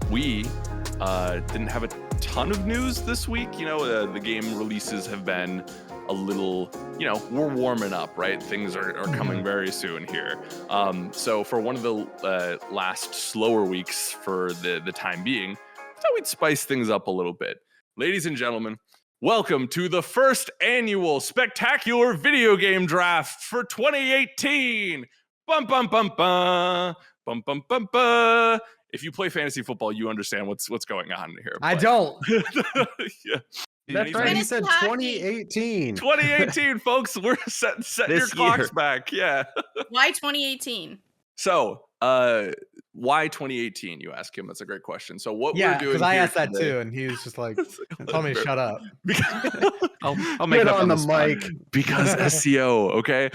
we didn't have a ton of news this week. The game releases have been a little, we're warming up, right? Things are coming very soon here. So for one of the last slower weeks for the time being, I thought we'd spice things up a little bit. Ladies and gentlemen, welcome to the first annual spectacular video game draft for 2018. Bum, bum, bum, bum. Bum, bum, bum, bum. If you play fantasy football, you understand what's going on here. I don't. Yeah. That's right. He said 2018. 2018, folks. We're setting your clocks back. Yeah. Why 2018? So, why 2018? You ask him. That's a great question. So, what we're doing? Because I asked that too, and he was just like, "Tell me to shut up." I'll make it on the mic because SEO. Okay.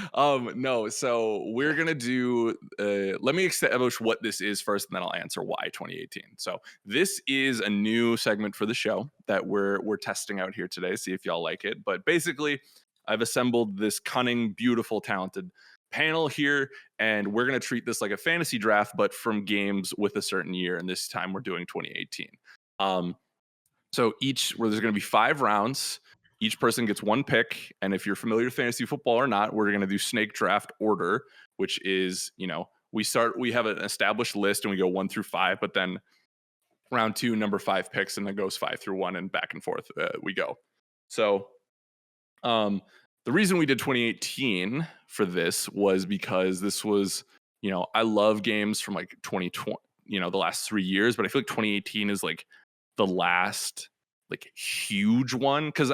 No. So we're gonna do. Let me establish what this is first, and then I'll answer why 2018. So this is a new segment for the show that we're testing out here today. See if y'all like it. But basically, I've assembled this cunning, beautiful, talented panel here, and we're going to treat this like a fantasy draft, but from games with a certain year, and this time we're doing 2018. So there's going to be 5 rounds. Each person gets 1 pick, and if you're familiar with fantasy football or not, we're going to do snake draft order, which is, we have an established list and we go 1 through 5, but then round 2, number 5 picks, and then goes 5 through 1 and back and forth we go. So the reason we did 2018 for this was because this was, I love games from like 2020, the last 3 years, but I feel like 2018 is like the last like huge one. Cause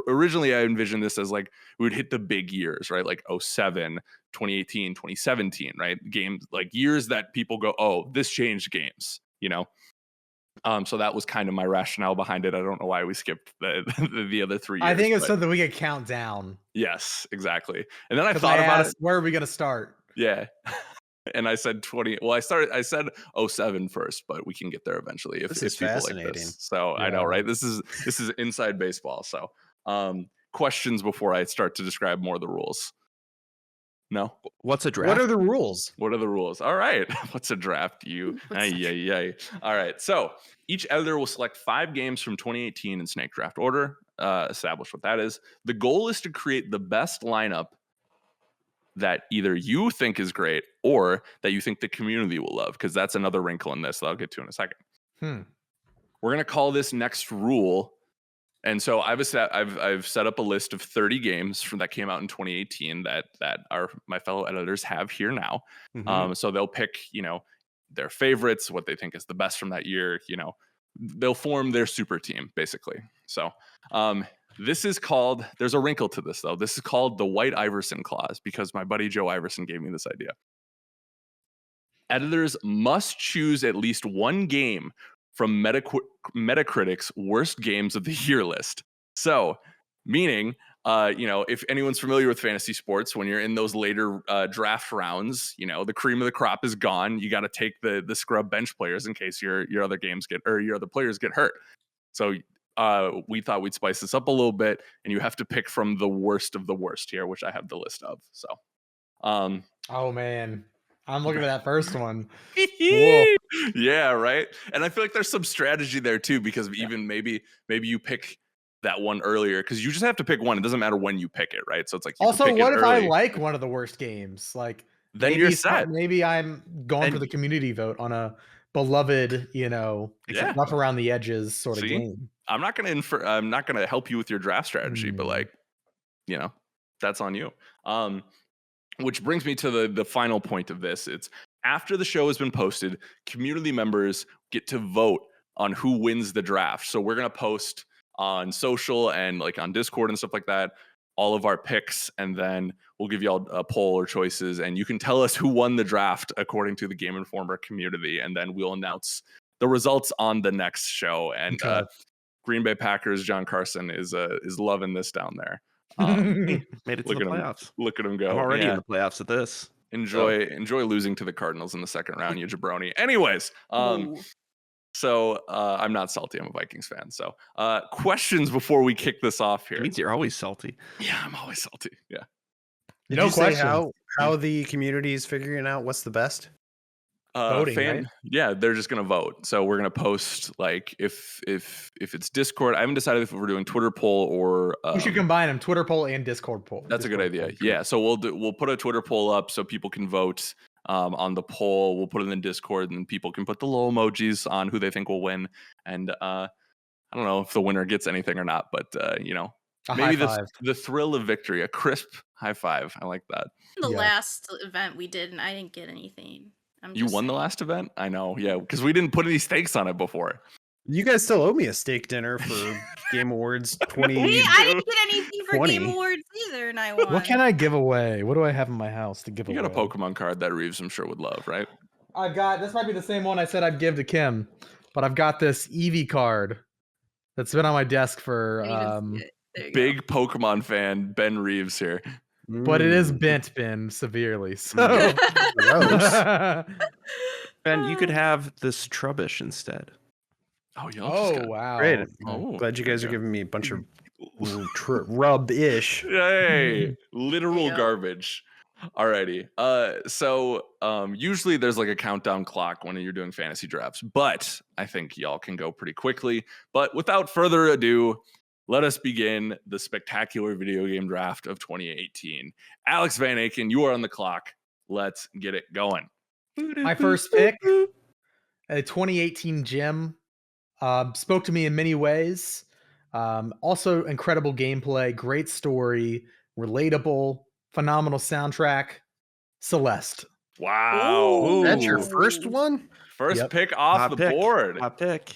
originally I envisioned this as like, we would hit the big years, right? Like 07, 2018, 2017, right? Games like years that people go, oh, this changed games, So that was kind of my rationale behind it. I don't know why we skipped the other 3 years. I think it's so that we could count down. Yes, exactly. And then I thought about it. Where are we going to start? Yeah. And I said 20. Well, I said 07 first, but we can get there eventually if people fascinating. like this. So yeah. I know, right? This is inside baseball. So questions before I start to describe more of the rules. No. What's a draft? What are the rules? All right. What's a draft? All right. So each editor will select 5 games from 2018 in snake draft order. Establish what that is. The goal is to create the best lineup that either you think is great or that you think the community will love, because that's another wrinkle in this that I'll get to in a second. We're going to call this next rule. And so I've set up a list of 30 games that came out in 2018 that my fellow editors have here now. So they'll pick, their favorites, what they think is the best from that year. They'll form their super team basically. So this is called, there's a wrinkle to this though. This is called the White Iverson clause because my buddy Joe Iverson gave me this idea. Editors must choose at least 1 game from Metacritic's worst games of the year list. So, meaning, if anyone's familiar with fantasy sports, when you're in those later draft rounds, the cream of the crop is gone. You got to take the scrub bench players in case your other players get hurt. So we thought we'd spice this up a little bit, and you have to pick from the worst of the worst here, which I have the list of. So, oh man. I'm looking at that first one. Yeah, right. And I feel like there's some strategy there too, because even maybe you pick that one earlier, because you just have to pick one. It doesn't matter when you pick it, right? So it's like also, what if I like one of the worst games? Like then you're set. Maybe I'm going for the community vote on a beloved, rough around the edges sort of game. I'm not gonna help you with your draft strategy, but that's on you. Which brings me to the final point of this. It's after the show has been posted, community members get to vote on who wins the draft. So we're going to post on social and like on Discord and stuff like that, all of our picks. And then we'll give you all a poll or choices. And you can tell us who won the draft according to the Game Informer community. And then we'll announce the results on the next show. And Green Bay Packers, John Carson is loving this down there. Made it to the playoffs. Look at him go. I'm already in the playoffs at this. Enjoy losing to the Cardinals in the second round, you jabroni. Anyways, so I'm not salty. I'm a Vikings fan. So questions before we kick this off here. It means you're always salty. Yeah, I'm always salty. Yeah. Did you say how the community is figuring out what's the best? Voting, right? Yeah, they're just gonna vote. So we're gonna post like if it's Discord. I haven't decided if we're doing Twitter poll or We should combine them: Twitter poll and Discord poll. That's a good idea. Yeah, so we'll put a Twitter poll up so people can vote on the poll. We'll put it in the Discord, and people can put the little emojis on who they think will win. And I don't know if the winner gets anything or not, but maybe the thrill of victory, a crisp high five. I like that. The last event we did, and I didn't get anything. You won the last event? I know, yeah, because we didn't put any stakes on it before. You guys still owe me a steak dinner for Game Awards 20. I didn't get anything for Game Awards either, and I won. What can I give away? What do I have in my house to give away? You got a Pokemon card that Reeves, I'm sure, would love, right? I've got, this might be the same one I said I'd give to Kim, but I've got this Eevee card that's been on my desk for big Pokemon fan Ben Reeves here. But it is bent, Ben, severely. So gross. Ben, you could have this Trubbish instead. Oh, wow. Great. Glad you guys are giving me a bunch of rub-ish. Hey, literal garbage. Alrighty. So usually there's like a countdown clock when you're doing fantasy drafts, but I think y'all can go pretty quickly. But without further ado, let us begin the spectacular video game draft of 2018. Alex Van Aken, you are on the clock. Let's get it going. My first pick, a 2018 gem, spoke to me in many ways. Also incredible gameplay, great story, relatable, phenomenal soundtrack. Celeste. Wow. Ooh, that's your first one? First pick off the board. Hot pick.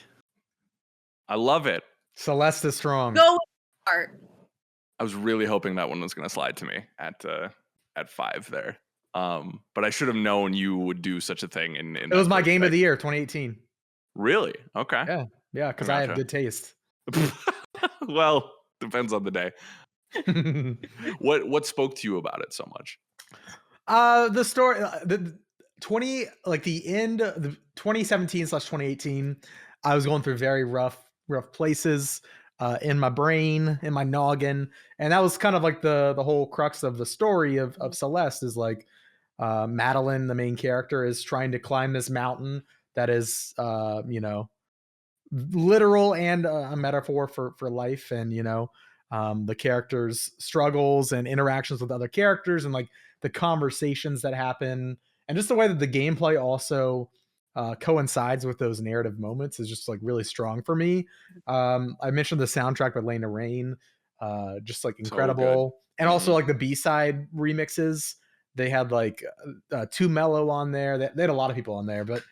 I love it. Celeste is strong. Go Art. I was really hoping that one was going to slide to me at 5 there. But I should have known you would do such a thing. It was my game of the year, 2018. Really? Okay. Yeah, because I have good taste. Well, depends on the day. What spoke to you about it so much? The story, the end, the 2017/2018. I was going through very rough places in my brain, in my noggin, and that was kind of like the whole crux of the story of Celeste. Is like Madeline, the main character, is trying to climb this mountain that is literal and a metaphor for life, and the characters' struggles and interactions with other characters, and like the conversations that happen, and just the way that the gameplay also coincides with those narrative moments is just like really strong for me. I mentioned the soundtrack by Lena Raine, just like incredible, and also like the B-side remixes. They had like Too Mellow on there. They had a lot of people on there, but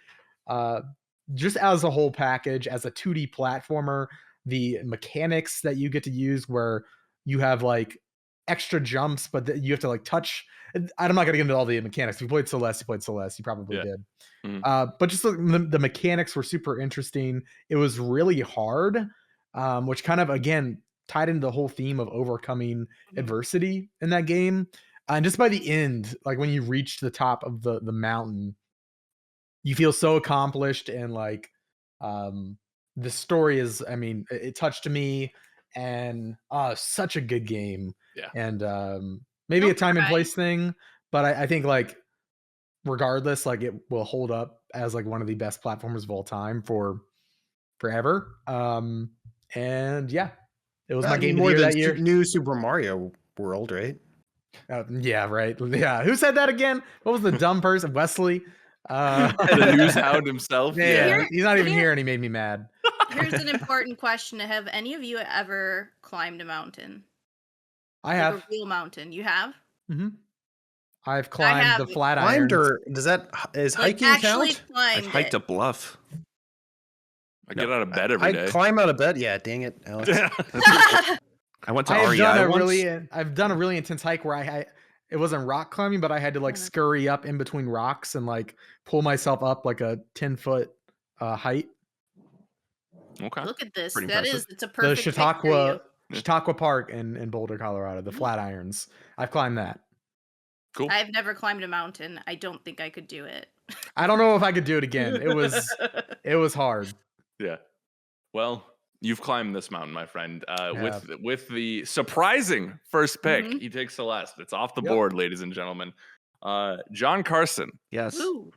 just as a whole package, as a 2D platformer, the mechanics that you get to use where you have like extra jumps, but you have to like touch. I'm not going to get into all the mechanics. If you played Celeste, you probably did. But just the mechanics were super interesting. It was really hard, which kind of, again, tied into the whole theme of overcoming adversity in that game. And just by the end, like when you reach the top of the mountain, you feel so accomplished, and like the story is, I mean, it touched me, and such a good game. Yeah. And maybe a time and place thing, but I think like regardless, like it will hold up as like one of the best platformers of all time for forever. And yeah, it was my game of the year that year. New Super Mario World, right? Yeah, right. Yeah. Who said that again? What was the dumb person? Wesley. The news hound himself. Yeah, he's not even here, and he made me mad. Here's an important question: have any of you ever climbed a mountain? I have. Like a real mountain. You have? Mm-hmm. I've climbed the Flatiron. Is hiking count? I've hiked a bluff. I get out of bed every day. I climb out of bed. Yeah, dang it, Alex. I went to REI once. I've done a really intense hike where it wasn't rock climbing, but I had to like scurry up in between rocks and like pull myself up like a 10-foot height. Okay. Look at this. Pretty That impressive. it's a perfect The Chautauqua Park in Boulder, Colorado, the Flatirons. I've climbed that. Cool. I've never climbed a mountain. I don't think I could do it. I don't know if I could do it again. It was hard. Yeah. Well, you've climbed this mountain, my friend. With the surprising first pick, he takes Celeste. It's off the board, ladies and gentlemen. John Carson. Yes. Ooh.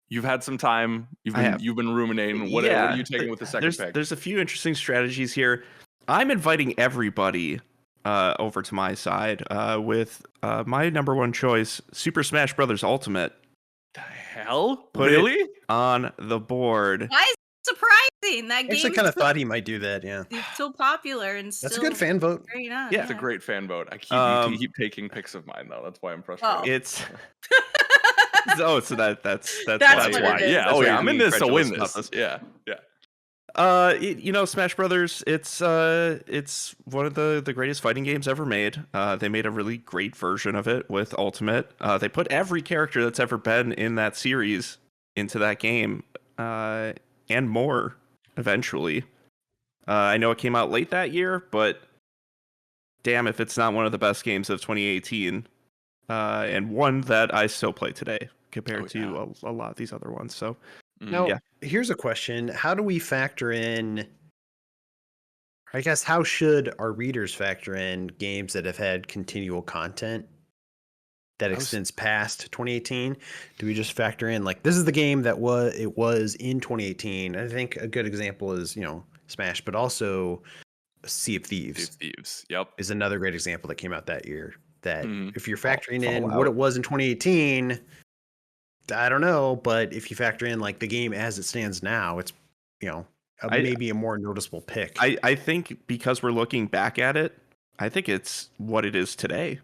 You've had some time. I have. You've been ruminating. What are you taking with the second pick? There's a few interesting strategies here. I'm inviting everybody over to my side with my number one choice, Super Smash Brothers Ultimate. The hell? Put really? it on the board. Why is it surprising? That I actually game kind of thought he might do that. Yeah, it's so popular and that's a still good fan vote. carrying on. Yeah. It's a great fan vote. You keep taking picks of mine though. That's why I'm frustrated. Oh. It's so that's That's That's what why. it is. Yeah. That's Oh why yeah. you're I'm in being this to win credulous about this. Yeah. Yeah. Smash Brothers, it's one of the greatest fighting games ever made. They made a really great version of it with Ultimate. They put every character that's ever been in that series into that game, and more eventually. I know it came out late that year, but damn if it's not one of the best games of 2018, and one that I still play today compared to a lot of these other ones. So Now, yeah. here's a question. How do we factor in, I guess, how should our readers factor in games that have had continual content that extends past 2018? Do we just factor in, like, this is the game that was in 2018? I think a good example is, Smash, but also Sea of Thieves Yep. is another great example that came out that year. That if you're Fall- factoring in Fallout. what it was in 2018, I don't know, but if you factor in like the game as it stands now, it's maybe a more noticeable pick. I think because we're looking back at it, I think it's what it is today.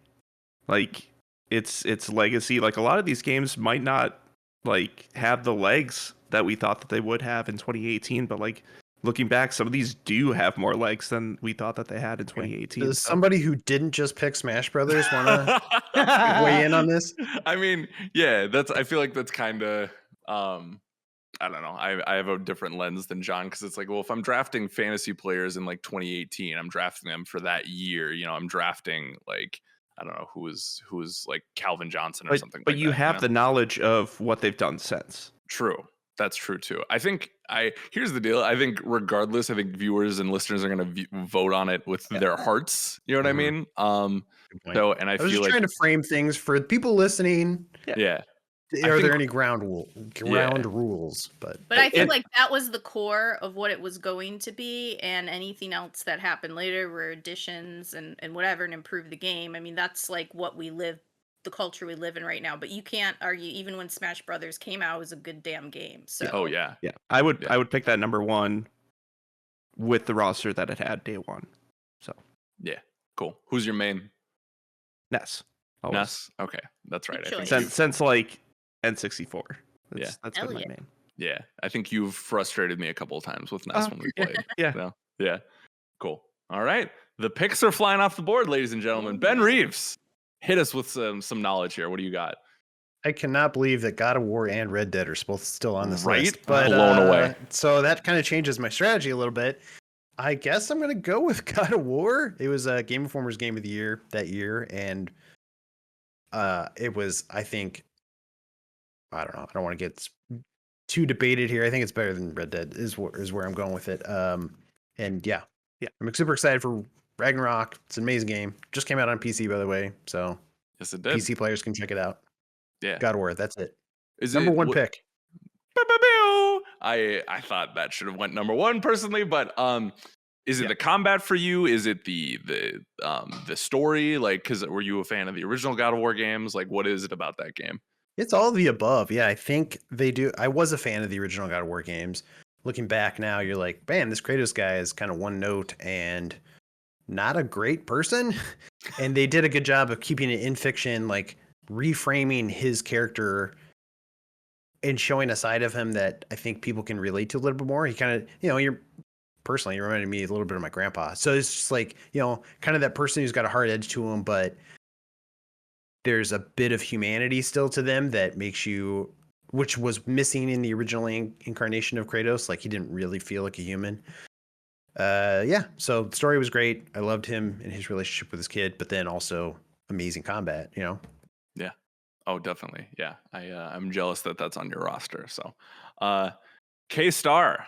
Like its legacy. Like a lot of these games might not like have the legs that we thought that they would have in 2018, but like looking back, some of these do have more legs than we thought that they had in 2018. Does somebody who didn't just pick Smash Brothers want to weigh in on this? I mean, yeah, I feel like that's kind of I don't know. I have a different lens than John because it's like, well, if I'm drafting fantasy players in like 2018, I'm drafting them for that year. I'm drafting like I don't know who was like Calvin Johnson or something. But like you that, have the knowledge of what they've done since. True. That's true too. I think here's the deal. I think regardless, I think viewers and listeners are going to vote on it with their hearts. You know what I mean? Good point. So, and I I was feel just like trying to frame things for people listening. yeah. Are think- there any ground rules? But I feel like that was the core of what it was going to be, and anything else that happened later were additions and whatever and improve the game. I mean, that's like what the culture we live in right now. But you can't argue, even when Smash Brothers came out, it was a good damn game. So Oh yeah. Yeah, I would pick that number one with the roster that it had day one. So Yeah. Cool. Who's your main? Ness. Always. Ness. Okay, that's right. Good I think choice. Since like N64. That's Hell been my yeah. main. yeah. I think you've frustrated me a couple of times with Ness when we played. Yeah. So, yeah. Cool. All right. The picks are flying off the board, ladies and gentlemen. Ben Reeves, hit us with some knowledge here. What do you got? I cannot believe that God of War and Red Dead are both still on this Right? list. But Blown away. So that kind of changes my strategy a little bit. I guess I'm going to go with God of War. It was a Game Informer's Game of the Year that year, and it was, I think, I don't know. I don't want to get too debated here. I think it's better than Red Dead is where I'm going with it. And yeah, I'm super excited for Ragnarok. It's an amazing game. Just came out on PC, by the way, so Yes, it did. PC players can check it out. Yeah. God of War. That's it. Is Number it, one what- pick. I thought that should have went number one personally, but is it the combat for you? Is it the story? Like, because were you a fan of the original God of War games? Like, what is it about that game? It's all of the above. Yeah, I think they do. I was a fan of the original God of War games. Looking back now, you're like, man, this Kratos guy is kind of one note and not a great person. And they did a good job of keeping it in fiction, like reframing his character and showing a side of him that I think people can relate to a little bit more. He kind of, you reminded me a little bit of my grandpa. So it's just like, kind of that person who's got a hard edge to him, but there's a bit of humanity still to them that makes you, which was missing in the original incarnation of Kratos. Like he didn't really feel like a human. So the story was great. I loved him and his relationship with his kid, but then also amazing combat, Yeah. Oh, definitely. Yeah. I'm jealous that that's on your roster. So, K-Star,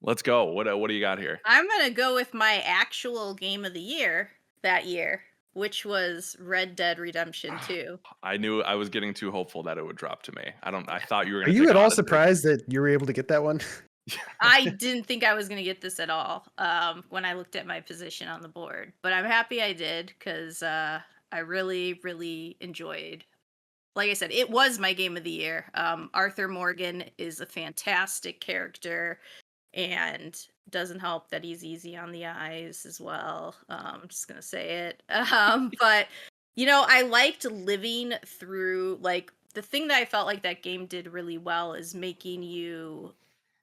let's go. What do you got here? I'm gonna go with my actual game of the year that year, which was Red Dead Redemption 2. I knew I was getting too hopeful that it would drop to me. I thought you were Are going to you pick at all Odyssey. surprised that you were able to get that one? I didn't think I was going to get this at all when I looked at my position on the board, but I'm happy I did because I really, really enjoyed. Like I said, it was my game of the year. Arthur Morgan is a fantastic character, and doesn't help that he's easy on the eyes as well. I'm just gonna say it. But I liked living through, like, the thing that I felt like that game did really well is making you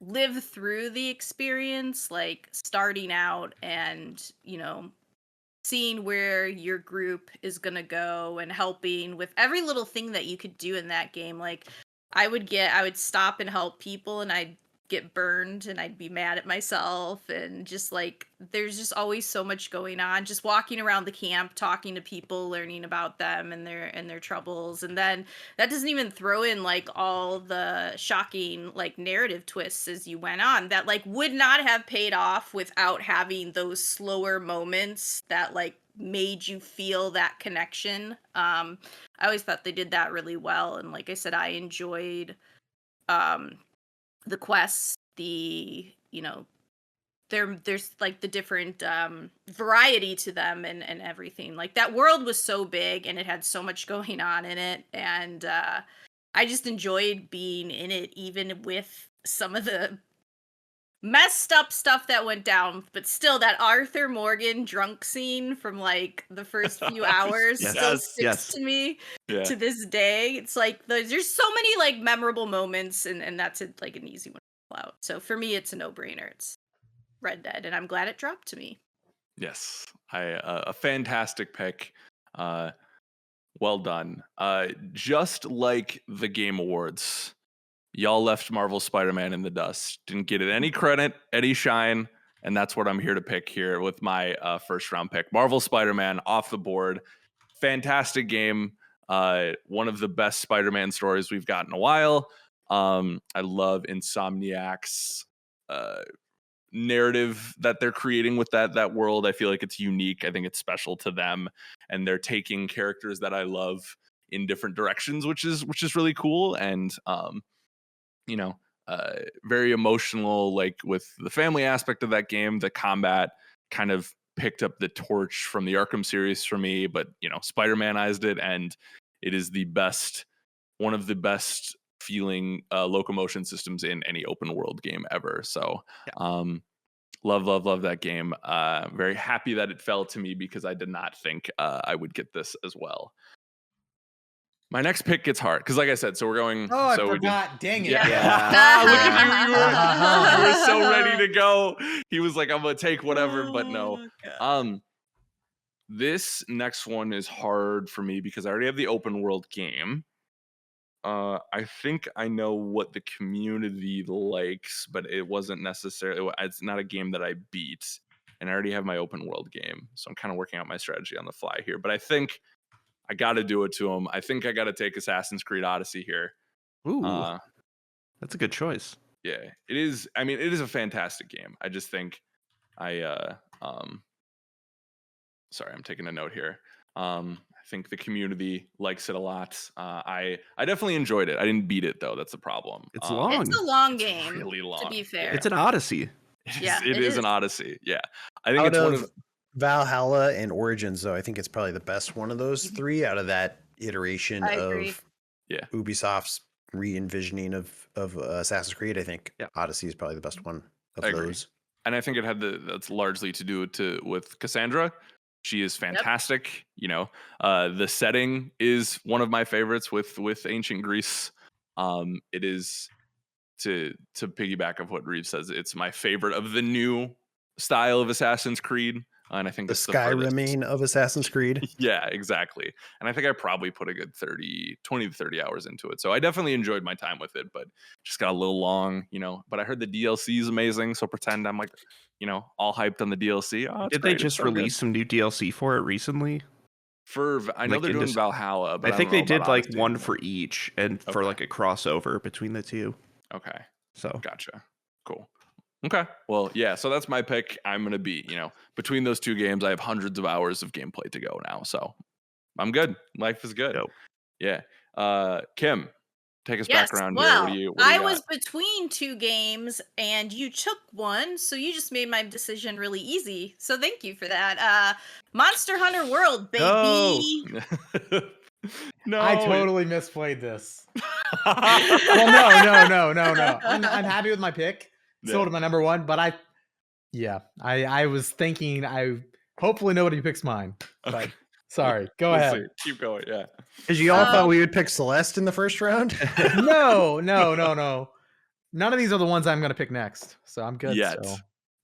live through the experience, like starting out and seeing where your group is going to go and helping with every little thing that you could do in that game. Like I would stop and help people and I'd get burned and I'd be mad at myself, and just like there's just always so much going on, just walking around the camp talking to people, learning about them and their troubles. And then that doesn't even throw in like all the shocking like narrative twists as you went on that like would not have paid off without having those slower moments that like made you feel that connection. I always thought they did that really well, and like I said, I enjoyed the quests, there's like the different variety to them and everything. Like that world was so big and it had so much going on in it, and I just enjoyed being in it, even with some of the messed up stuff that went down. But still, that Arthur Morgan drunk scene from like the first few hours still sticks to me to this day. It's like there's so many like memorable moments, and that's like an easy one to pull out. So for me, it's a no-brainer. It's Red Dead, and I'm glad it dropped to me. Yes, a fantastic pick. Well done. Just like the Game Awards, y'all left Marvel Spider-Man in the dust. Didn't get it any credit, any shine, and that's what I'm here to pick here with my first round pick. Marvel Spider-Man off the board. Fantastic game. One of the best Spider-Man stories we've got in a while. I love Insomniac's narrative that they're creating with that world. I feel like it's unique. I think it's special to them, and they're taking characters that I love in different directions, which is really cool. And very emotional, like with the family aspect of that game. The combat kind of picked up the torch from the Arkham series for me, but Spider-Manized it, and it is one of the best feeling locomotion systems in any open world game ever. So love that game. Very happy that it fell to me because I did not think I would get this as well. My next pick gets hard because, like I said, so we're going. Oh, I so forgot. Dang it. Yeah. Yeah. Look at you. You were so ready to go. He was like, I'm going to take whatever, but no. This next one is hard for me because I already have the open world game. I think I know what the community likes, but it wasn't necessarily. It's not a game that I beat, and I already have my open world game, so I'm kind of working out my strategy on the fly here. But I think I got to do it to him. I think I got to take Assassin's Creed Odyssey here. Ooh, that's a good choice. Yeah, it is. I mean, it is a fantastic game. I just think sorry, I'm taking a note here. I think the community likes it a lot. I definitely enjoyed it. I didn't beat it though. That's the problem. It's long. It's a long game. Really long. To be fair, It's an Odyssey. It is an Odyssey. Yeah, I think Out it's one of of Valhalla and Origins, though, I think it's probably the best one of those three out of that iteration of Ubisoft's re-envisioning of Assassin's Creed. I think Odyssey is probably the best one of those. And I think it had that's largely to do with Cassandra. She is fantastic. The setting is one of my favorites with ancient Greece. It is to piggyback of what Reeves says. It's my favorite of the new style of Assassin's Creed, and I think the Skyrimming of Assassin's Creed. Yeah, exactly. And I think I probably put a good 20 to 30 hours into it. So I definitely enjoyed my time with it, but just got a little long, But I heard the DLC is amazing, so pretend I'm like, all hyped on the DLC. Oh, did they just release some new DLC for it recently? I know they're doing Valhalla, but I think they did like Odyssey. one for each, and for like a crossover between the two. Okay. So gotcha. Cool. Okay. Well, yeah. So that's my pick. I'm gonna be, between those two games, I have hundreds of hours of gameplay to go now. So I'm good. Life is good. Dope. Yeah. Kim, take us Yes. back around here. What do Well, you I got? was between two games and you took one, so you just made my decision really easy. So thank you for that. Monster Hunter World, baby. No. I totally misplayed this. Well, no. I'm happy with my pick. Still Yeah. to my number one, but I was thinking hopefully nobody picks mine. But Okay. sorry. Go We'll ahead. see. Keep going. Yeah. Because you all thought we would pick Celeste in the first round? No. None of these are the ones I'm gonna pick next. So I'm good. Yet. So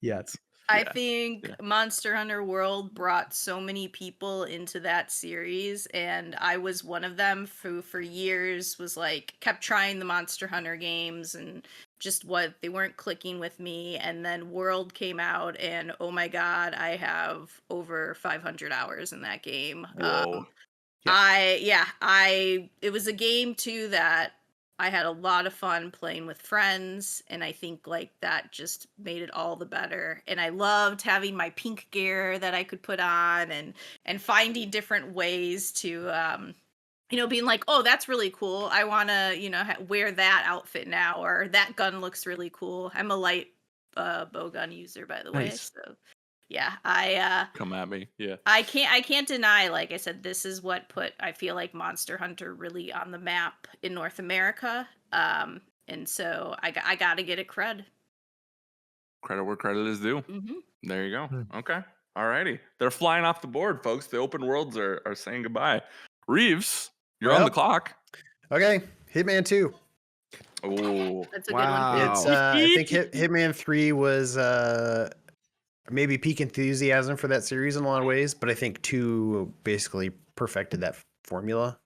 yet. I Yeah, think yeah. Monster Hunter World brought so many people into that series, and I was one of them who for years was like kept trying the Monster Hunter games and just what they weren't clicking with me. And then World came out, and oh my god, I have over 500 hours in that game. Whoa. It was a game too that I had a lot of fun playing with friends, and I think like that just made it all the better. And I loved having my pink gear that I could put on, and finding different ways to being like, oh, that's really cool. I want to wear that outfit now, or that gun looks really cool. I'm a light bow gun user, by the way. Nice. So yeah, I Come at me. Yeah. I can't deny, like I said, this is what put, I feel like, Monster Hunter really on the map in North America. And so I got to get it cred. Credit where credit is due. Mm-hmm. There you go. Hmm. Okay. All righty. They're flying off the board, folks. The open worlds are saying goodbye. Reeves, you're on the Yep. clock. Okay, Hitman 2. Oh, That's a Wow. good one. It's I think Hitman 3 was maybe peak enthusiasm for that series in a lot of ways, but I think 2 basically perfected that formula.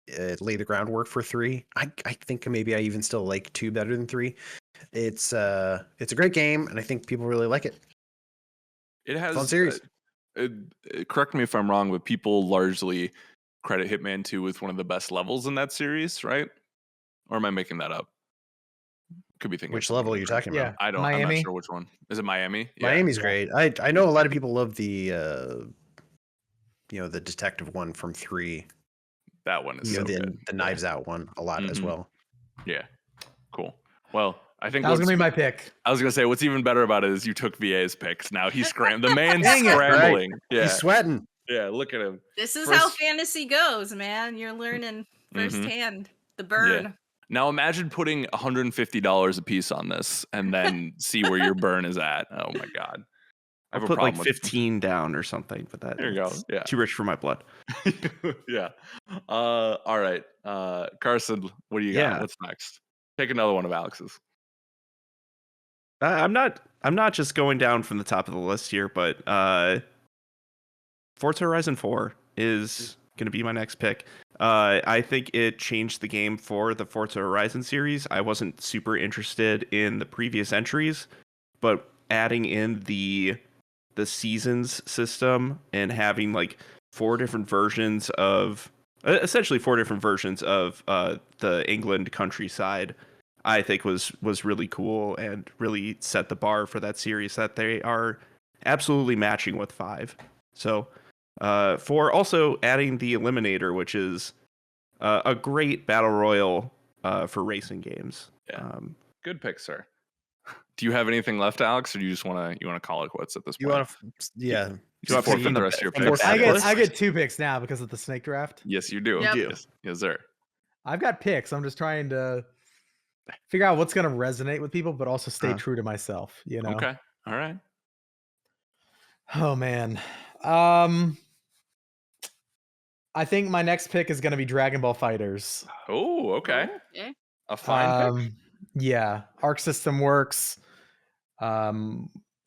It laid the groundwork for 3. I think maybe I even still like 2 better than 3. It's a great game, and I think people really like it. it has. Fun series. Correct me if I'm wrong, but people largely credit Hitman 2 with one of the best levels in that series, right? Or am I making that up? Could be thinking. Which of something level are you different. talking about? Yeah. I'm not Miami. sure which one. Is it Miami? Yeah. Miami's Yeah. great. I know a lot of people love the the detective one from 3. That one is You know, so good. the Knives Out one a lot as Mhm. well. Yeah. Cool. Well, I think That was gonna be what's- my pick. I was gonna say what's even better about it is you took VA's picks. Now he's scrambling. The man's Dang it. scrambling. Yeah. He's sweating. Yeah. Look at him. This is how First- fantasy goes, man. You're learning firsthand the burn. Yeah. Now imagine putting $150 a piece on this and then see where your burn is at. Oh my god. I I'll have a put like problem with 15 down or something, but that There you go. it's Yeah. too rich for my blood. Yeah. All right. Carson, what do you got? Yeah. What's next? Take another one of Alex's. I'm not just going down from the top of the list here, but Forza Horizon 4 is going to be my next pick. I think it changed the game for the Forza Horizon series. I wasn't super interested in the previous entries, but adding in the seasons system and having like 4 different versions of essentially 4 different versions of the England countryside, I think was really cool and really set the bar for that series that they are absolutely matching with 5. So for also adding the Eliminator, which is a great battle royal for racing games. Yeah. Good pick, sir. Do you have anything left, Alex, or do you just want to call it quits at this You point? want to? Yeah. Do you want to forfeit from the rest of your from the picks? I bad list? get 2 picks now because of the snake draft. Yes, you do. Yep. Yes, sir. I've got picks. I'm just trying to figure out what's gonna resonate with people, but also stay true to myself. You know. Okay. All right. Oh man. I think my next pick is gonna be Dragon Ball Fighters. Oh, okay. Okay. A fine pick. Yeah, Arc System works.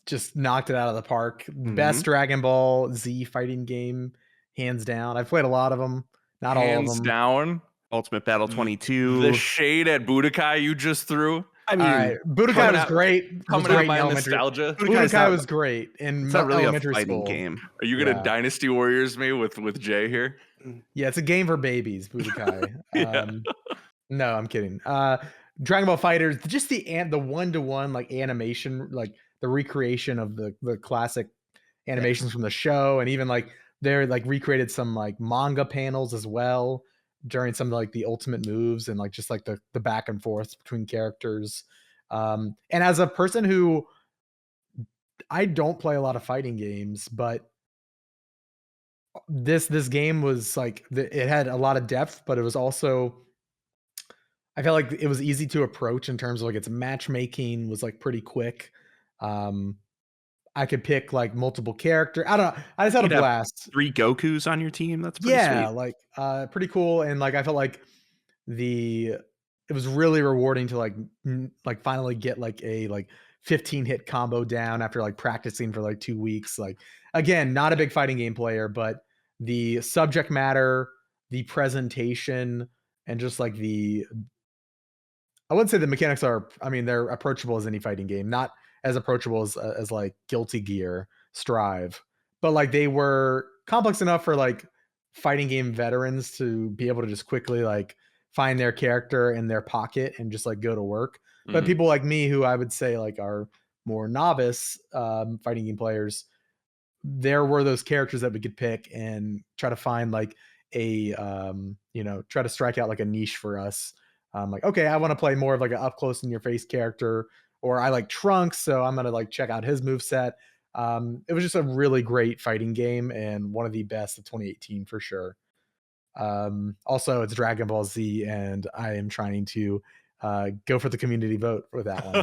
Just knocked it out of the park. Best Dragon Ball Z fighting game, hands down. I've played a lot of them, not all of Hands them. down. Ultimate Battle 22. The shade at Budokai you just threw. I mean, All right, Budokai coming was out- great. Coming was out great in by elementary. nostalgia. Budokai's Budokai not- was great in it's not really a elementary fighting school. game. Are you gonna Yeah. Dynasty Warriors me with Jay here? Yeah, it's a game for babies, Budokai. Yeah. No, I'm kidding. Dragon Ball Fighters, just the 1-to-1 like animation, like the recreation of the classic animations from the show, and even like they're like recreated some like manga panels as well during some of like the ultimate moves and like just like the back and forth between characters. And as a person who I don't play a lot of fighting games, but this game was like it had a lot of depth, but it was also I felt like it was easy to approach in terms of like its matchmaking was like pretty quick. Um, I could pick like multiple character. I don't know. I just had a You'd have blast. 3 Gokus on your team. That's pretty Yeah, sweet. like pretty cool. And like I felt like the it was really rewarding to like finally get like a like 15 hit combo down after like practicing for like 2 weeks. Like again, not a big fighting game player, but the subject matter, the presentation, and just like the I wouldn't say the mechanics are. I mean, they're approachable as any fighting game, not as approachable as like Guilty Gear, Strive, but like they were complex enough for like fighting game veterans to be able to just quickly like find their character in their pocket and just like go to work. But Mhm. people like me, who I would say like are more novice fighting game players, there were those characters that we could pick and try to find like a try to strike out like a niche for us. Like, okay, I want to play more of like an up close in your face character, or I like Trunks, so I'm gonna like check out his move set. It was just a really great fighting game and one of the best of 2018 for sure. Also, it's Dragon Ball Z, and I am trying to go for the community vote for that one.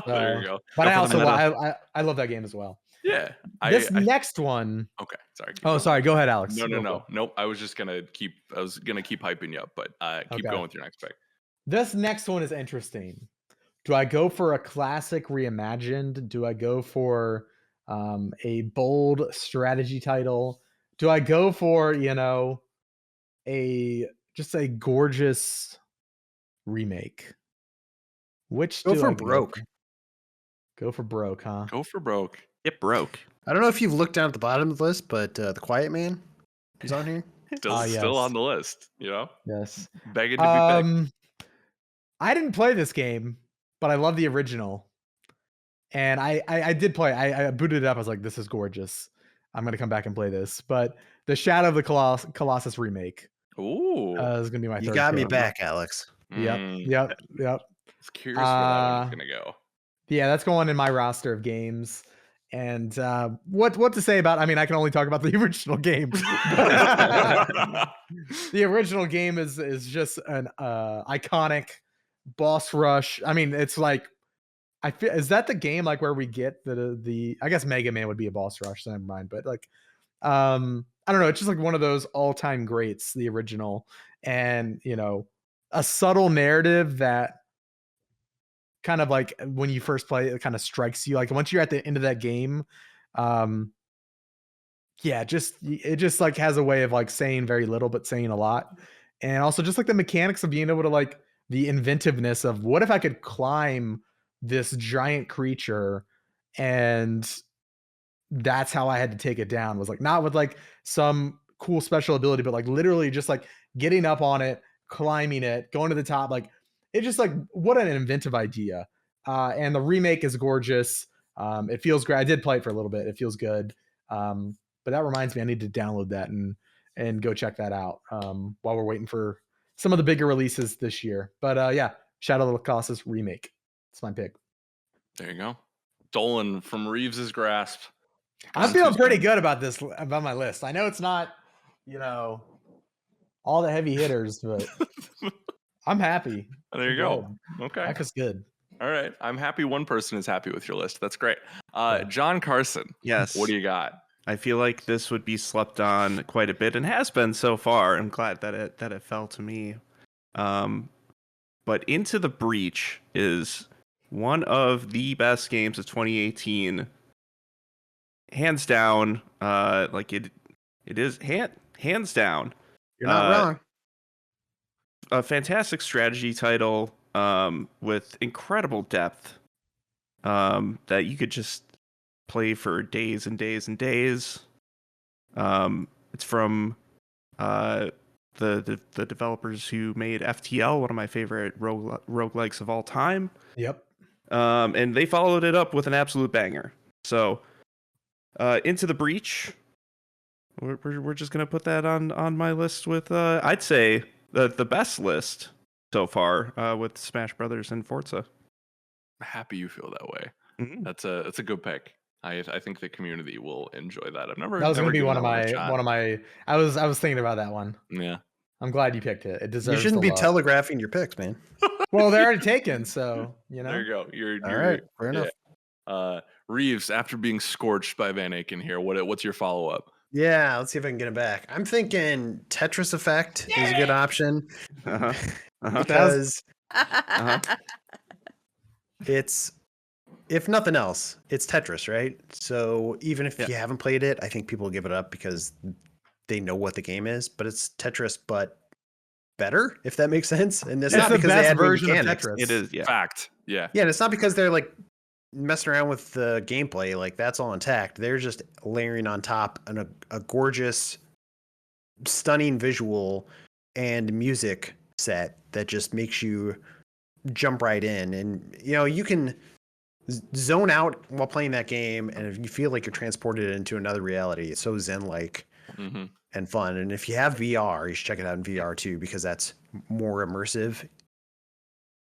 There you go. But Go I for the also meta. I love that game as well. Yeah. This I next one, okay. Sorry. Keep oh, going. sorry. Go ahead, Alex. No, no, Go for it. no, nope. I was gonna keep hyping you up, but keep Okay. going with your next pick. This next one is interesting. Do I go for a classic reimagined? Do I go for a bold strategy title? Do I go for, a just a gorgeous remake? Which Go do for I go broke. for? Go for broke, huh? Go for broke. It broke. I don't know if you've looked down at the bottom of the list, but The Quiet Man is on here. Still Yes. on the list. You know, Yes. begging to be picked. I didn't play this game, but I love the original. And I did play. I booted it up. I was like, this is gorgeous. I'm gonna come back and play this. But the Shadow of the Colossus remake Ooh. is gonna be my You third got me pick. back, Alex. Yep. Mm, Yep. I was curious where that one was gonna go. Yeah, that's going in my roster of games. And what to say about? I mean, I can only talk about the original game. The original game is just an iconic boss rush. I mean, it's like I feel is that the game like where we get the I guess Mega Man would be a boss rush, so never mind. But like I don't know, it's just like one of those all-time greats, the original. And a subtle narrative that kind of like when you first play it kind of strikes you. Like once you're at the end of that game, um yeah, it just like has a way of like saying very little but saying a lot. And also just like the mechanics of being able to like the inventiveness of what if I could climb this giant creature, and that's how I had to take it down, was like not with like some cool special ability, but like literally just like getting up on it, climbing it, going to the top. Like it just like what an inventive idea. And the remake is gorgeous. It feels great. I did play it for a little bit. It feels good. But that reminds me, I need to download that and go check that out while we're waiting for some of the bigger releases this year. But yeah, Shadow of the Colossus remake. It's my pick. There you go. Stolen from Reeves's grasp. I'm feeling pretty good about my list. I know it's not, all the heavy hitters, but I'm happy. There you go. Okay. Life is good. All right. I'm happy one person is happy with your list. That's great. Yeah. John Carson. Yes. What do you got? I feel like this would be slept on quite a bit and has been so far. I'm glad that it fell to me. But Into the Breach is one of the best games of 2018. Hands down, it is hands down. You're not wrong. A fantastic strategy title with incredible depth that you could just play for days and days and days. It's from the developers who made FTL, one of my favorite roguelikes of all time. Yep. And they followed it up with an absolute banger. So, Into the Breach, we're just gonna put that on my list with I'd say the best list so far with Smash Brothers and Forza. Happy you feel that way. Mm-hmm. That's a good pick. I think the community will enjoy that. I've never That was never gonna be given one that of a shot. my. I was thinking about that one. Yeah. I'm glad you picked it. It deserves. You shouldn't the be love. telegraphing your picks, man. Well, they're already taken, so you know. There you go. You're All right, fair enough. Reeves, after being scorched by Van Aken here, what's your follow up? Yeah, let's see if I can get it back. I'm thinking Tetris Effect is a good option because it's, if nothing else, it's Tetris, right? So even if you haven't played it, I think people will give it up because they know what the game is. But it's Tetris, but better, if that makes sense. And it's not the because they best add new version of mechanics. Tetris. It is, yeah. Fact. Yeah. Yeah, and it's not because they're like messing around with the gameplay. Like that's all intact. They're just layering on top a gorgeous, stunning visual and music set that just makes you jump right in. And you know, you can zone out while playing that game, and if you feel like you're transported into another reality, it's so zen-like and fun. And if you have VR, you should check it out in VR too, because that's more immersive.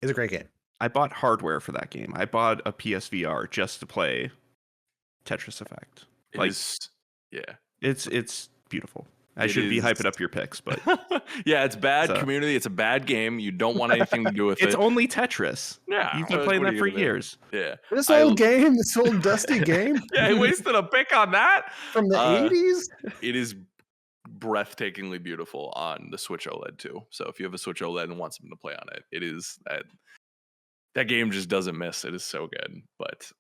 It's a great game. I bought hardware for that game. I bought a PSVR just to play Tetris Effect. It's beautiful. I should be hyping up your picks, but yeah, it's bad community. It's a bad game. You don't want anything to do with it. It's only Tetris. Yeah, you've been playing that for years. Yeah, this old dusty game. Yeah, I wasted a pick on that from the 80s. It is breathtakingly beautiful on the Switch OLED too. So if you have a Switch OLED and want something to play on it, it is that game just doesn't miss. It is so good. But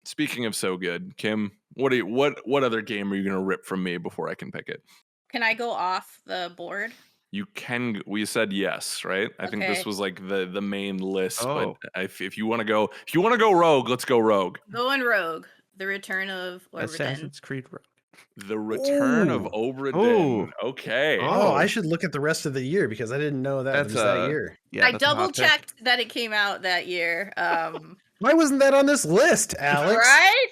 speaking of so good, Kim, what other game are you gonna rip from me before I can pick it? Can I go off the board? You can. We said yes, right? I think this was like the main list. Oh. But if you want to go, rogue, let's go rogue. Going rogue. The Return of Obra Dinn. Assassin's Creed Rogue. The Return of Obra Dinn. Okay. Oh, I should look at the rest of the year because I didn't know that was that year. Yeah, I double checked that it came out that year. Why wasn't that on this list, Alex? Right?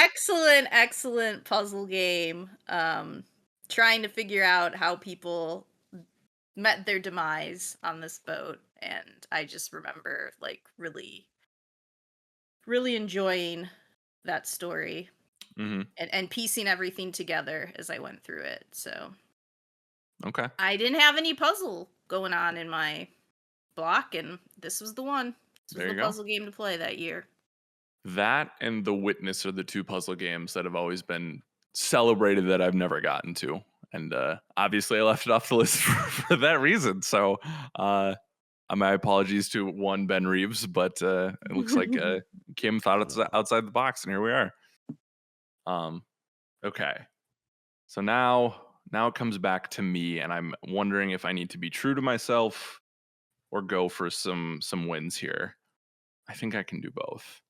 Excellent puzzle game. Trying to figure out how people met their demise on this boat, and I just remember like really enjoying that story and piecing everything together as I went through it. So okay, I didn't have any puzzle going on in my block, and this was the one. This was the puzzle game to play that year. That and The Witness are the two puzzle games that have always been celebrated that I've never gotten to. And obviously I left it off the list for that reason. So my apologies to one Ben Reeves, but it looks like Kim thought it's outside the box, and here we are. Okay. So now it comes back to me, and I'm wondering if I need to be true to myself or go for some wins here. I think I can do both.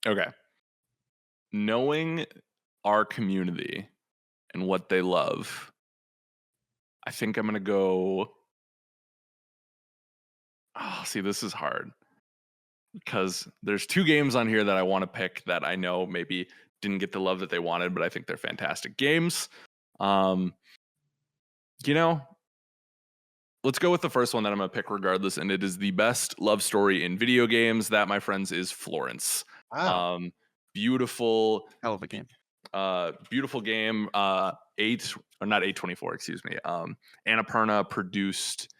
Okay. Knowing our community and what they love, I think I'm going to go. Oh, see, this is hard because there's two games on here that I want to pick that I know maybe didn't get the love that they wanted, but I think they're fantastic games. Let's go with the first one that I'm going to pick regardless, and it is the best love story in video games. That, my friends, is Florence. Wow. Beautiful. Hell of a game. Beautiful game. Not A24, excuse me. Annapurna produced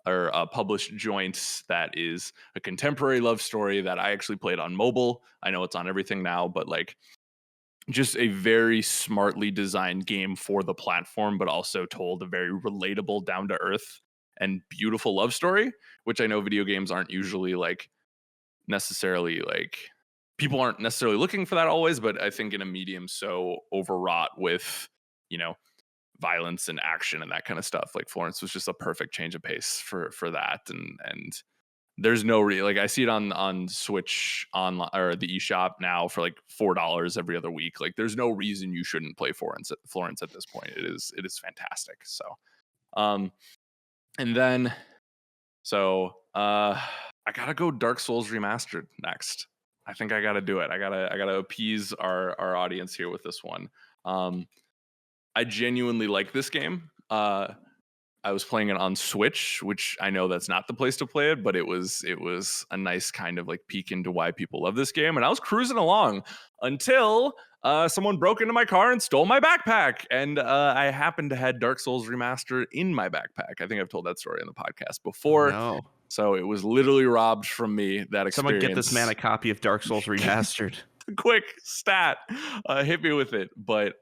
or published Joints. That is a contemporary love story that I actually played on mobile. I know it's on everything now, but like just a very smartly designed game for the platform, but also told a very relatable, down to earth and beautiful love story, which I know video games aren't usually like necessarily like people aren't necessarily looking for that always, but I think in a medium so overwrought with, violence and action and that kind of stuff, like Florence was just a perfect change of pace for that. And there's no like I see it on Switch online or the eShop now for like $4 every other week. Like there's no reason you shouldn't play Florence at this point. It is fantastic. So and then I gotta go Dark Souls Remastered next. I think I gotta do it. I gotta appease our audience here with this one. I genuinely like this game. I was playing it on Switch, which I know that's not the place to play it, but it was a nice kind of like peek into why people love this game. And I was cruising along until someone broke into my car and stole my backpack. And I happened to had Dark Souls Remastered in my backpack. I think I've told that story on the podcast before. No. So it was literally robbed from me, that experience. Someone get this man a copy of Dark Souls Remastered. Quick stat. Hit me with it. But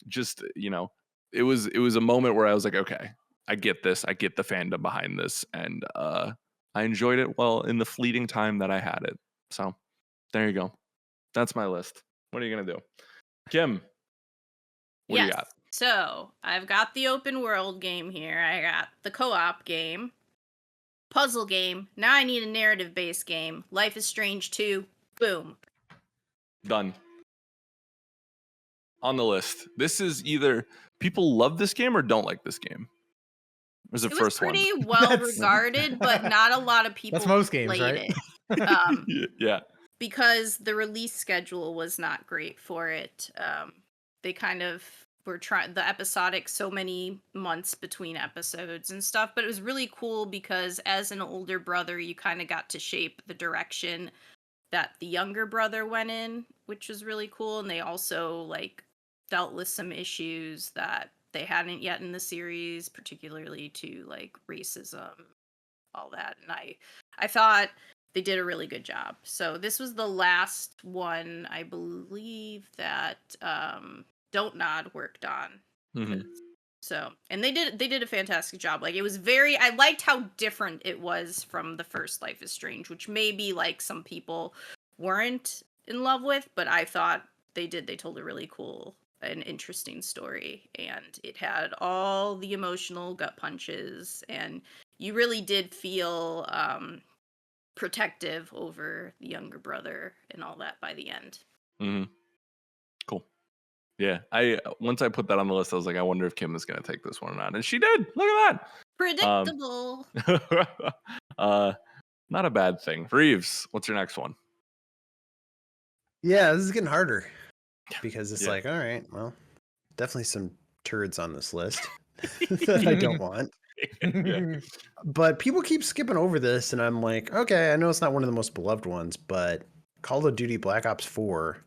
just, it was a moment where I was like, okay, I get this. I get the fandom behind this. And I enjoyed it in the fleeting time that I had it. So there you go. That's my list. What are you going to do? Kim, what do you got? So I've got the open world game here. I got the co-op game, puzzle game. Now I need a narrative-based game. Life is Strange 2. Boom. Done. On the list. This is either people love this game or don't like this game. It was the first one. It was pretty well regarded, but not a lot of people That's most games, played right? it. Yeah. Because the release schedule was not great for it. They kind of were trying the episodic, so many months between episodes and stuff, but it was really cool because as an older brother, you kind of got to shape the direction that the younger brother went in, which was really cool. And they also like dealt with some issues that they hadn't yet in the series, particularly to like racism, all that. And I thought they did a really good job. So this was the last one, I believe, that Don't Nod worked on. Mm-hmm. So, and they did a fantastic job. Like, it was I liked how different it was from the first Life is Strange, which maybe like some people weren't in love with, but I thought they told a really cool and interesting story, and it had all the emotional gut punches, and you really did feel protective over the younger brother and all that by the end. Mm-hmm. Cool. Yeah, once I put that on the list, I was like, I wonder if Kim is going to take this one or not, and she did. Look at that. Predictable. Not a bad thing. Reeves, what's your next one? Yeah, this is getting harder because it's like, all right, well, definitely some turds on this list that I don't want. Yeah. But people keep skipping over this, and I'm like, okay, I know it's not one of the most beloved ones, but Call of Duty Black Ops 4.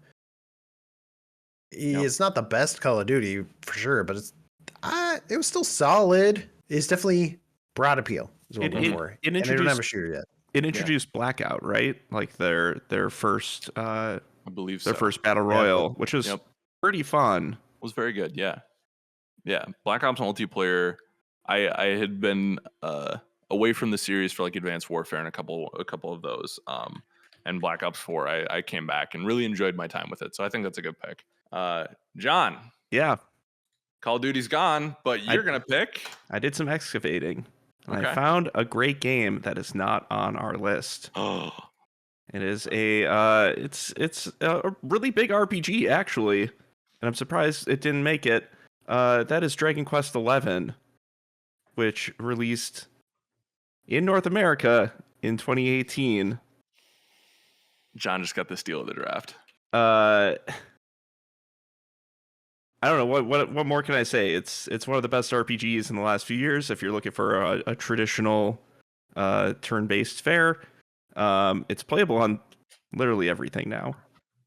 It's not the best Call of Duty for sure, but it was still solid. It's definitely broad appeal. Is what I'm going for. And they don't have a shooter yet. It introduced Blackout, right? Like their first, I believe their first battle royal, which was pretty fun. It was very good. Yeah. Black Ops multiplayer. I had been away from the series for like Advanced Warfare and a couple of those. And Black Ops 4, I came back and really enjoyed my time with it. So I think that's a good pick. John. Yeah. Call of Duty's gone, but you're gonna pick. I did some excavating. And Okay. I found a great game that is not on our list. Oh. It is it's a really big RPG actually, and I'm surprised it didn't make it. That is Dragon Quest XI, which released in North America in 2018. John just got the steal of the draft. I don't know what more can I say. It's one of the best RPGs in the last few years. If you're looking for a traditional turn-based fare, it's playable on literally everything now,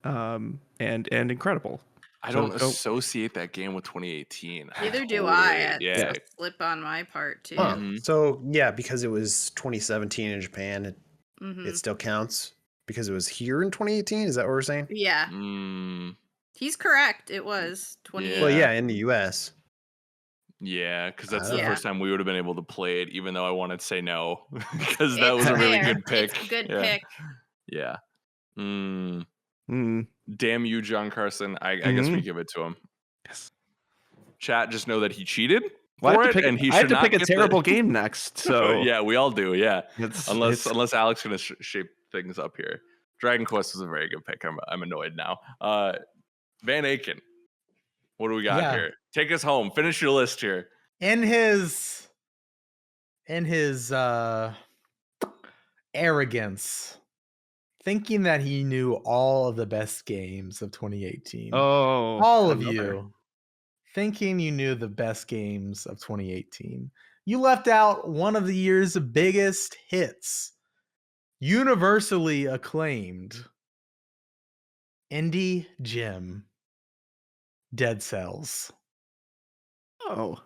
and incredible. I don't associate that game with 2018. Neither do I. Yeah. It's a slip on my part too. Huh. So yeah, because it was 2017 in Japan, it still counts because it was here in 2018. Is that what we're saying? Yeah. He's correct. It was 2018. Well, yeah, in the US. Yeah, because that's the first time we would have been able to play it, even though I wanted to say no, because that was a really good pick. It's a good pick. Yeah. Damn you, John Carson. I guess we give it to him. Yes. Chat, just know that he cheated. Well, for I have it, to pick, and he I have should to not pick a get terrible the. game next. So Yeah, we all do. Yeah, it's unless Alex gonna shape things up here. Dragon Quest was a very good pick. I'm annoyed now. Van Aken, what do we got Yeah. here? Take us home. Finish your list here. In his arrogance, thinking that he knew all of the best games of 2018. oh, All of another. you thinking you knew the best games of 2018. You left out one of the year's biggest hits, universally acclaimed indie gem, Dead Cells. Oh,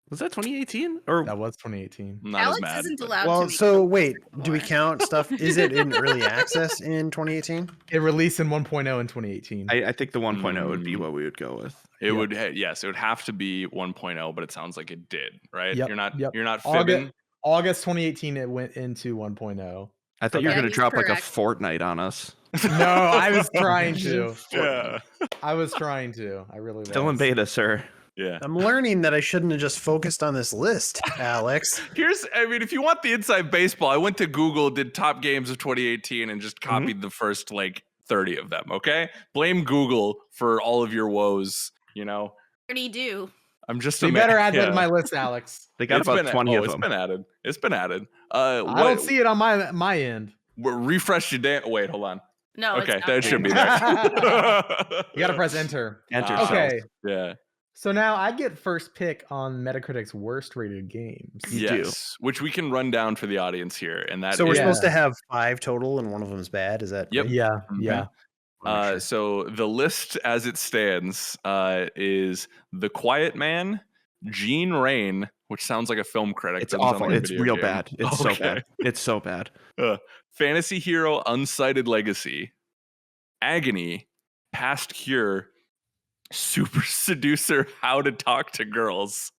was that 2018 or That was 2018. I'm not Alex as mad. isn't but- allowed to Well, make so films wait, do we anymore. count stuff? Is it in early access in 2018? It released in 1.0 in 2018. I think the 1.0 would be Mm. what we would go with. It Yeah. would, yes, it would have to be 1.0, but it sounds like it did, right? Yep, You're not yep. fibbing. August 2018, it went into 1.0. I thought you were Yeah, going to he's drop like a correct. Fortnite on us. No, I was trying to. Yeah, I was trying to. I really was. Still in beta, sir. yeah. I'm learning that I shouldn't have just focused on this list, Alex. I mean, if you want the inside baseball, I went to Google, did top games of 2018, and just copied the first like 30 of them. Okay, blame Google for all of your woes. You know, Already do. I'm just. So you better add that to my list, Alex. They got about 20 of It's them. been added. It's been added. I don't see it on my end. Refresh your damn. Wait, hold on. No, Okay, it's not that should be there. there. You gotta press enter. Enter Ah. Okay, Yeah. so now I get first pick on Metacritic's worst rated games. You do. Yes, which we can run down for the audience here, and that So we're is- supposed to have 5 total, and one of them's bad. Is that Yep. right? Yeah, Mhm. yeah. Sure. So the list as it stands is The Quiet Man, Gene Rain, which sounds like a film critic. It's doesn't sound awful. like a It's video real game. bad. It's so Okay. bad. It's so bad. Fantasy Hero, Unsighted Legacy, Agony, Past Cure, Super Seducer, How to Talk to Girls,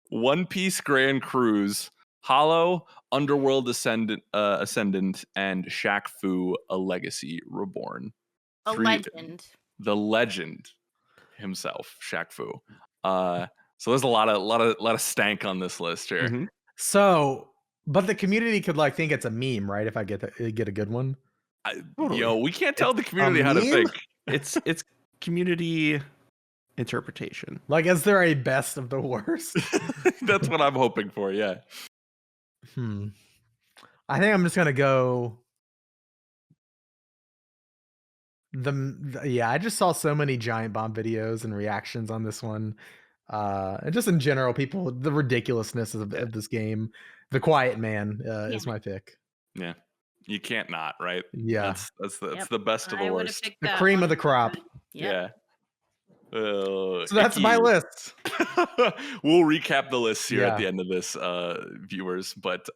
One Piece Grand Cruise, Hollow, Underworld Ascendant, and Shaq Fu, A Legacy Reborn. A legend. The legend himself, Shaq Fu. So there's a lot of stank on this list here. Mhm. So, but the community could like think it's a meme, right? If I get a good one. Yo, we can't tell the community how to meme? think. It's community interpretation. Like, is there a best of the worst? That's what I'm hoping for. Yeah. I think I'm just gonna go. I just saw so many Giant Bomb videos and reactions on this one. And just in general, people, the ridiculousness of this game. The Quiet Man is my pick. Yeah. You can't not, right? Yeah. That's Yep. the best of the I would've worst. picked The that cream one. of the crop. Yep. Yeah. So that's my icky. list. We'll recap the list here at Yeah. the end of this, viewers. But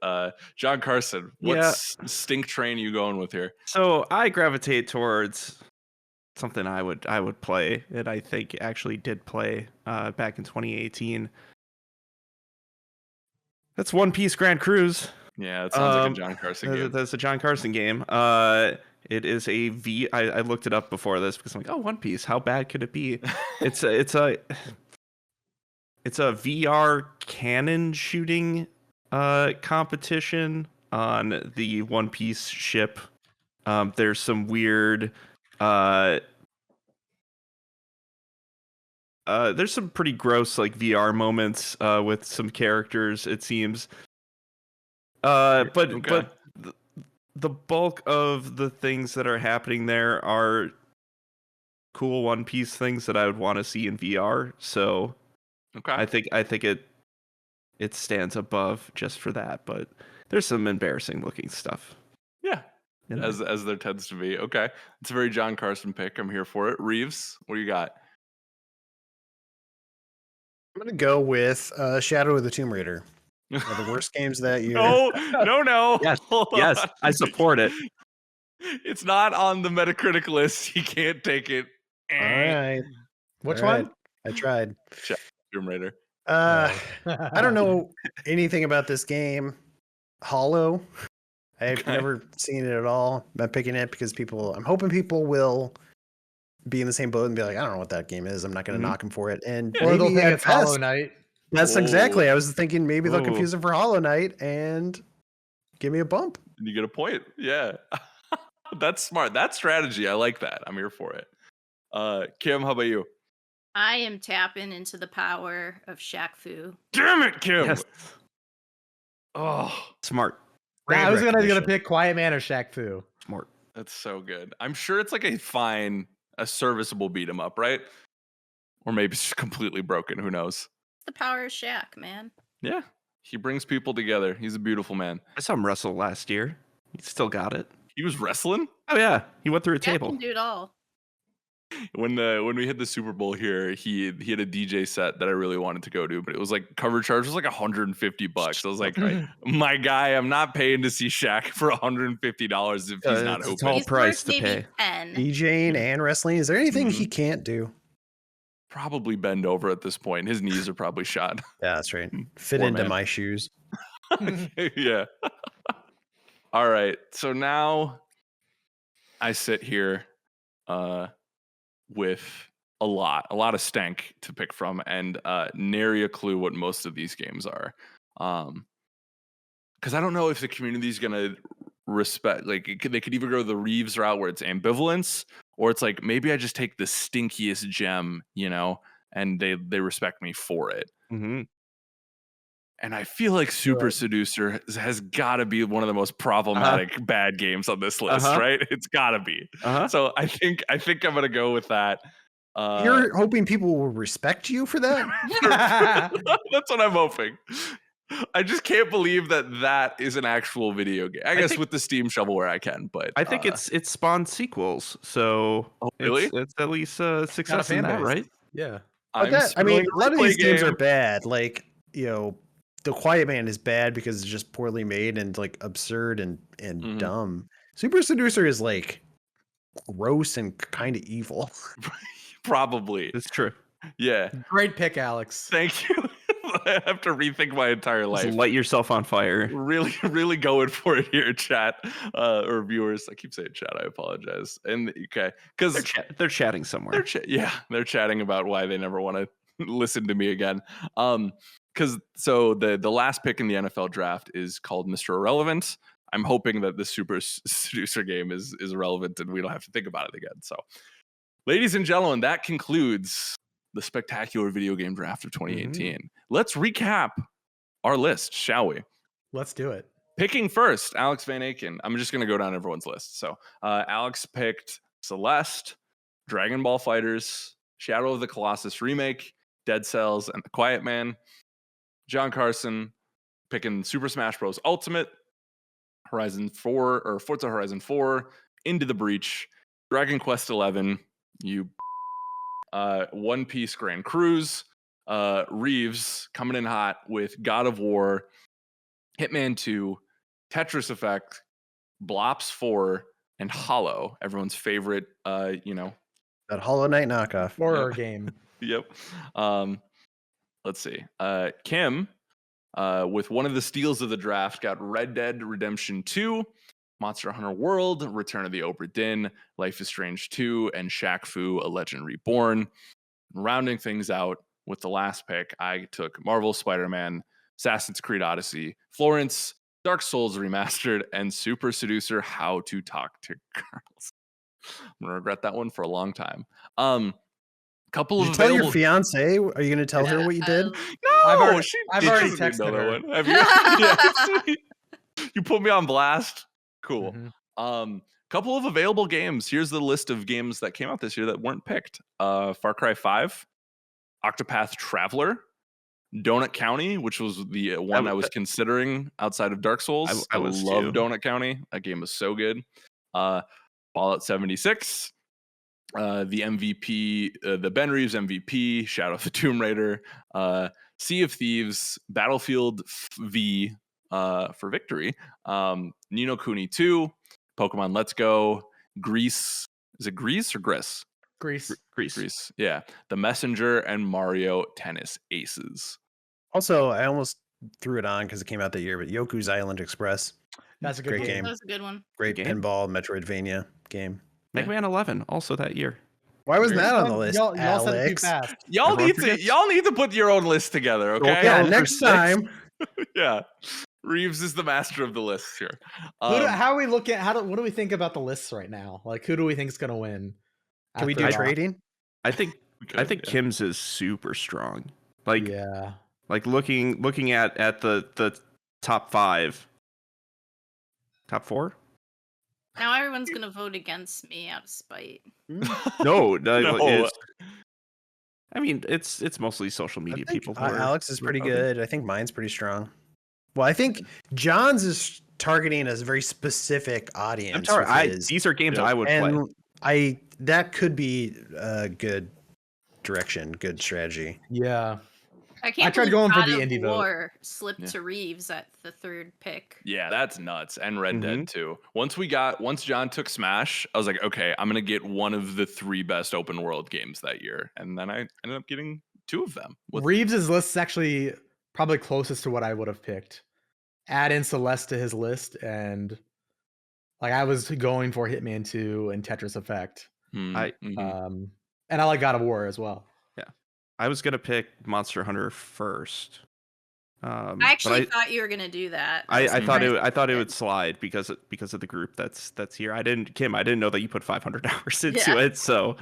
John Carson, what Yeah. stink train are you going with here? So I gravitate towards something I would play, and I think actually did play back in 2018. That's One Piece Grand Cruise. Yeah, it sounds like a John Carson game. That's a John Carson game. It is a V. I looked it up before this because I'm like, oh, One Piece. How bad could it be? It's a VR cannon shooting competition on the One Piece ship. There's some weird. There's some pretty gross like VR moments with some characters. It seems. But Okay. the bulk of the things that are happening there are cool One Piece things that I would want to see in VR. So Okay. I think it stands above just for that. But there's some embarrassing looking stuff. Yeah. in there. As there tends to be. Okay. It's a very John Carson pick. I'm here for it. Reeves, what do you got? I'm going to go with Shadow of the Tomb Raider. One of the worst games that year. No. Yes, Hold yes, on. I support it. It's not on the Metacritic list. You can't take it. All right. Which All right. one? I tried. Tomb Raider. I don't know anything about this game. Hollow. I've Okay. never seen it at all. I'm picking it because I'm hoping people will be in the same boat and be like, I don't know what that game is. I'm not going to knock them for it. And Or they'll maybe think at it's Hollow best, Knight. That's exactly. I was thinking maybe they'll Whoa. confuse him for Hollow Knight and give me a bump. You get a point. Yeah. That's smart. That strategy. I like that. I'm here for it. Kim, how about you? I am tapping into the power of Shaq Fu. Damn it, Kim. Yes. Oh, Smart. I was gonna recognition. pick Quiet Man or Shaq Fu. Smart. that's so good. I'm sure it's like a serviceable beat 'em up, right? Or maybe it's just completely broken. Who knows? The power of Shaq, man. Yeah. He brings people together. He's a beautiful man. I saw him wrestle last year. He still got it. He was wrestling Oh yeah, he went through a Shaq table. can do it all. when we hit the Super Bowl here. He had a DJ set that I really wanted to go to, but it was like cover charge was like $150. I was like, my guy, I'm not paying to see Shaq for $150 if he's not it's a open. tall He's price worth to maybe pay. 10. DJing and wrestling. Is there anything Mm-hmm. he can't do? Probably bend over at this point. His knees are probably shot. Yeah, that's right. Fit Poor into man. my shoes. Yeah. All right. So now I sit here with a lot of stank to pick from and nary a clue what most of these games are. Because I don't know if the community is going to respect, like they could either go the Reeves route where it's ambivalence, or it's like maybe I just take the stinkiest gem, and they respect me for it. Mm-hmm. And I feel like Super Right. Seducer has got to be one of the most problematic bad games on this list, right? It's got to be. So I think I'm gonna go with that. You're hoping people will respect you for that? That's what I'm hoping. I just can't believe that is an actual video game. I guess think- with the Steam shovelware I can, but I think it's spawned sequels, so really? it's at least success fan in that, base. right? Yeah. I'm A lot of these games game. are bad. Like, The Quiet Man is bad because it's just poorly made and like absurd and Mhm. dumb. Super Seducer is like gross and kind of evil. Probably. It's true. Yeah. Great pick, Alex. Thank you. I have to rethink my entire life. Just light yourself on fire. Really going for it here, chat or viewers. I keep saying chat. I apologize. And okay, because They're chatting somewhere. they're chatting about why they never want to listen to me again. Because the last pick in the NFL draft is called Mr. Irrelevant. I'm hoping that the Super Seducer game is irrelevant and we don't have to think about it again. So, ladies and gentlemen, that concludes the spectacular video game draft of 2018. Let's recap our list, shall we? Let's do it. Picking first, Alex Van Aken. I'm just going to go down everyone's list. So Alex picked Celeste, Dragon Ball Fighters, Shadow of the Colossus Remake, Dead Cells, and The Quiet Man. John Carson picking Super Smash Bros. Ultimate, Horizon 4, or Forza Horizon 4, Into the Breach, Dragon Quest 11, One Piece Grand Cruise, Reeves coming in hot with God of War, Hitman 2, Tetris Effect, Blops 4, and Hollow, everyone's favorite, That Hollow Knight knockoff. Horror game. Yep. Let's see. Kim, with one of the steals of the draft, got Red Dead Redemption 2, Monster Hunter World, Return of the Obra Dinn, Life is Strange 2, and Shaq Fu, A Legend Reborn. Rounding things out with the last pick, I took Marvel Spider-Man, Assassin's Creed Odyssey, Florence, Dark Souls Remastered, and Super Seducer, How to Talk to Girls. I'm going to regret that one for a long time. Couple Did of you tell your available- fiance? Are you going to tell her what you did? No, I've already she doesn't texted know that her. one. Have you? Yeah, sweet. You put me on blast. Cool. Mhm. Couple of available games. Here's the list of games that came out this year that weren't picked. Far Cry 5, Octopath Traveler, Donut County, which was the one I was considering outside of Dark Souls. I was love too. Donut County. That game was so good. Fallout 76, the MVP, the Ben Reeves MVP, Shadow of the Tomb Raider, Sea of Thieves, Battlefield V for victory, Ni no Kuni 2, Pokemon Let's Go, Grease. Is it Grease or Gris? Greece. Grease. Yeah. The Messenger and Mario Tennis Aces. Also, I almost threw it on because it came out that year, but Yoku's Island Express. That's a good Great game. game. That was a good one. Great Game. pinball Metroidvania game. Mega Man 11, also that year. Why wasn't that on the list, Y'all said it too Alex? fast. Y'all need to put your own list together, okay? Yeah, for next 6. time. Yeah. Reeves is the master of the lists here. How are we looking? What do we think about the lists right now? Like, who do we think is gonna win? Can we after do all? trading? I think yeah. Kim's is super strong. Like Yeah. like looking at the top 5, top 4. Now everyone's gonna vote against me out of spite. No, No. I mean, it's mostly social I media think people. Who are- Alex is who are pretty voting. good. I think mine's pretty strong. Well, I think John's is targeting a very specific audience. I'm sorry. with his- These are games Yep. I would play. and that could be a good direction, good strategy. Yeah. I can't tried believe going for God the of indie vote. War slipped Yeah. to Reeves at the 3rd pick. Yeah, that's nuts. And Red Mhm. Dead too. Once John took Smash, I was like, okay, I'm gonna get one of the 3 best open world games that year. And then I ended up getting 2 of them. Reeves's list is actually probably closest to what I would have picked. Add in Celeste to his list, and like I was going for Hitman 2 and Tetris Effect. Mhm. And I like God of War as well. I was gonna pick Monster Hunter first. I actually but thought you were gonna do that. I thought surprised I thought it you would did. slide because of the group that's here. I didn't know that you put 500 hours into Yeah. it. So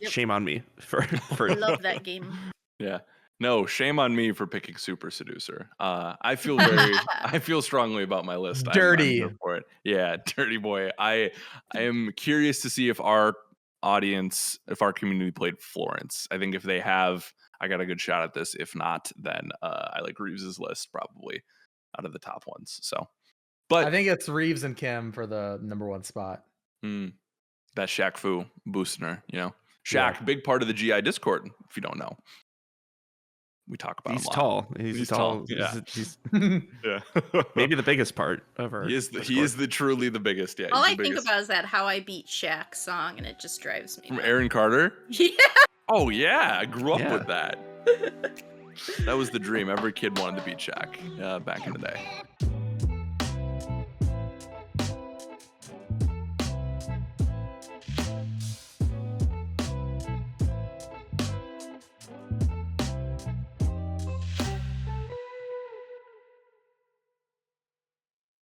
shame on me for I love that game. Yeah. No, shame on me for picking Super Seducer. I feel strongly about my list. I'm Dirty. here for it. Yeah, dirty boy. I am curious to see if our community played Florence. I think if they have, I got a good shot at this. If not, then I like Reeves's list probably out of the top ones. So, but I think it's Reeves and Kim for the #1 spot. that Shaq Fu boosting, Shaq, big part of the GI Discord. If you don't know, we talk about he's him a lot. tall. He's tall. Yeah. He's Yeah. maybe the biggest part of our. He is truly the biggest. Yeah. All he's I the think biggest. about is that How I Beat Shaq song, and it just drives me From nuts. Aaron Carter. Yeah. Oh yeah, I grew up Yeah. with that. That was the dream. Every kid wanted to beat Shaq back in the day.